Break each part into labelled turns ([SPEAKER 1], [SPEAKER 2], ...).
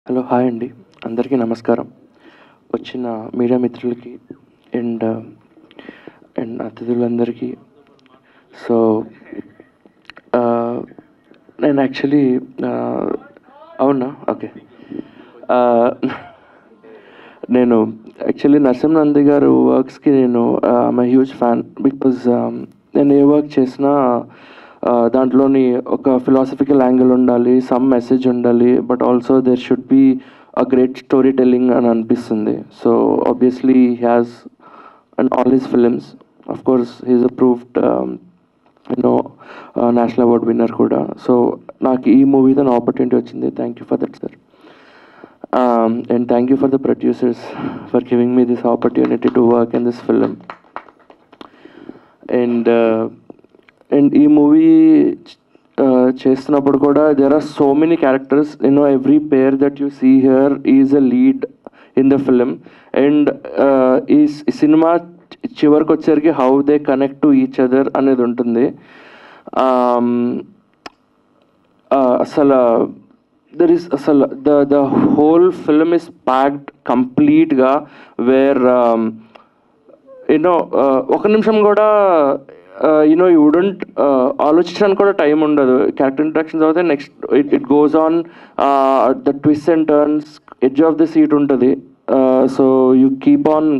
[SPEAKER 1] Hello hi అండి, అందరికీ నమస్కారం. వచ్చిన మీడియా మిత్రులకి అండ్ అండ్ అతిథులందరికీ. సో నేను యాక్చువల్లీ అవునా ఓకే. నేను యాక్చువల్లీ నరసింహనంది గారు వర్క్స్కి నేను ఐమ్ హ్యూజ్ ఫ్యాన్. బికాజ్ నేను ఏ వర్క్ చేసినా దాంట్లోని ఒక ఫిలాసఫికల్ యాంగిల్ ఉండాలి, సమ్ మెసేజ్ ఉండాలి, but also there should be a great story telling అని అనిపిస్తుంది. So obviously he has and all his films, of course he's approved you know national award winner కూడా. So నాకు ఈ మూవీతో నా ఆపర్చునిటీ వచ్చింది. Thank you for that sir. And thank you for the producers for giving me this opportunity to work in this film. And ఈ movie చేస్తున్నప్పుడు కూడా there are so many characters, every pair that you see here is a lead in the film. And ఈ cinema చివరికి వచ్చేసరికి how they connect to each other అనేది ఉంటుంది. అసలు there is the whole film is packed complete ga where ఒక నిమిషం కూడా you wouldn't ఆలోచించడానికి కూడా టైం ఉండదు. క్యారెక్టర్ ఇంట్రాక్షన్స్ అవుతాయి, next it goes on, the twist and turns, edge of the seat ఉంటుంది. So you keep on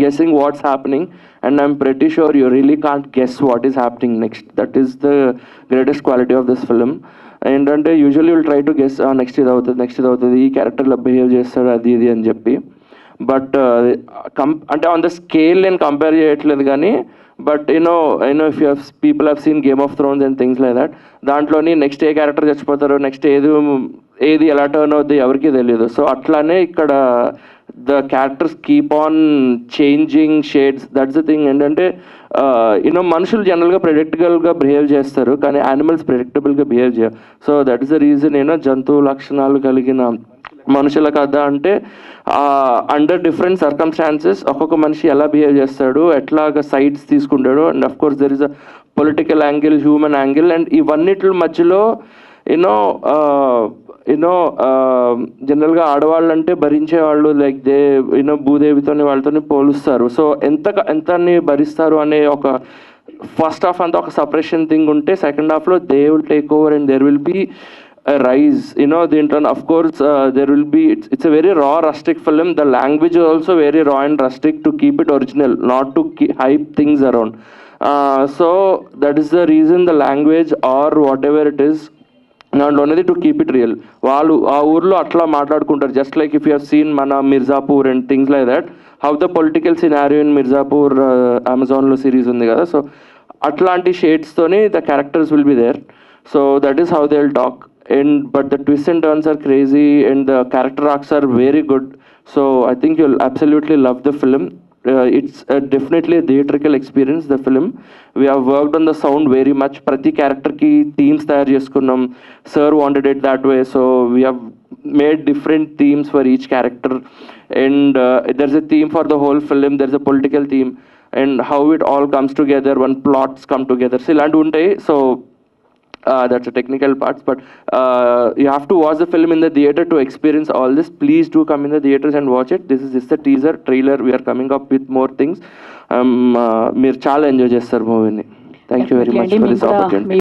[SPEAKER 1] guessing what's happening, and I'm pretty sure you really can't guess what is happening next. That is the greatest quality of this film. ఏంటంటే usually will try to guess next ఇది అవుతుంది, ఈ క్యారెక్టర్లో behave చేస్తాడు అది ఇది అని చెప్పి. బట్ అంటే ఆన్ ద స్కేల్ నేను కంపేర్ చేయట్లేదు కానీ, but if you people have seen game of Thrones and things like that, దాంట్లోని నెక్స్ట్ ఏ క్యారెక్టర్ చచ్చిపోతారు, నెక్స్ట్ ఏది ఎలా టర్న్ అవుద్ది ఎవరికి తెలియదు. సో అట్లానే ఇక్కడ the characters keep on changing shades. That's the thing. ఏంటంటే మనుషులు జనరల్గా ప్రెడిక్టబుల్గా బిహేవ్ చేస్తారు, కానీ యానిమల్స్ ప్రెడిక్టబుల్గా బిహేవ్ చేయరు. So that is the reason జంతువు లక్షణాలు కలిగిన మనుషుల కథ అంటే అండర్ డిఫరెంట్ సర్కమ్స్టాన్సెస్ ఒక్కొక్క మనిషి ఎలా బిహేవ్ చేస్తాడు, ఎట్లాగా సైడ్స్ తీసుకుంటాడు, and of course there is a political angle, human angle, and ఇవన్నిటి మధ్యలో జనరల్గా ఆడవాళ్ళు అంటే భరించేవాళ్ళు, లైక్ భూదేవితోని వాళ్ళతోని పోలుస్తారు. సో ఎంతని భరిస్తారు అనే ఒక ఫస్ట్ హాఫ్ అంతా ఒక సపరేషన్ థింగ్ ఉంటే, సెకండ్ హాఫ్లో they will take over and there will be rise దీంట్లో of course there will be, it's a very raw rustic film. The language is also very raw and rustic to keep it original, not to hype things around. So that is the reason the language or whatever it is దాంట్లో అనేది to keep it real. వాళ్ళు ఆ ఊర్లో అట్లా మాట్లాడుకుంటారు, just like if you have seen మన Mirzapur and things like that, how the political scenario in Mirzapur అమెజాన్లో series ఉంది కదా. సో అట్లాంటి షేడ్స్తోని the characters will be there. So that is how they will talk. But the twists and turns are crazy, and the character arcs are very good. So I think you'll absolutely love the film. It's definitely a theatrical experience, the film. We have worked on the sound very much. Prati character ki themes tayar cheskunnam. Sir wanted it that way, so we have made different themes for each character. And there's a theme for the whole film. There's a political theme, and how it all comes together when plots come together. So ilanti untai. So that's a technical parts, but you have to watch the film in the theater to experience all this. Please do come in the theaters and watch it. This is just the teaser trailer. We are coming up with more things. మీరు చాలా enjoy చేస్తారు మూవీని. Thank you very much for this opportunity.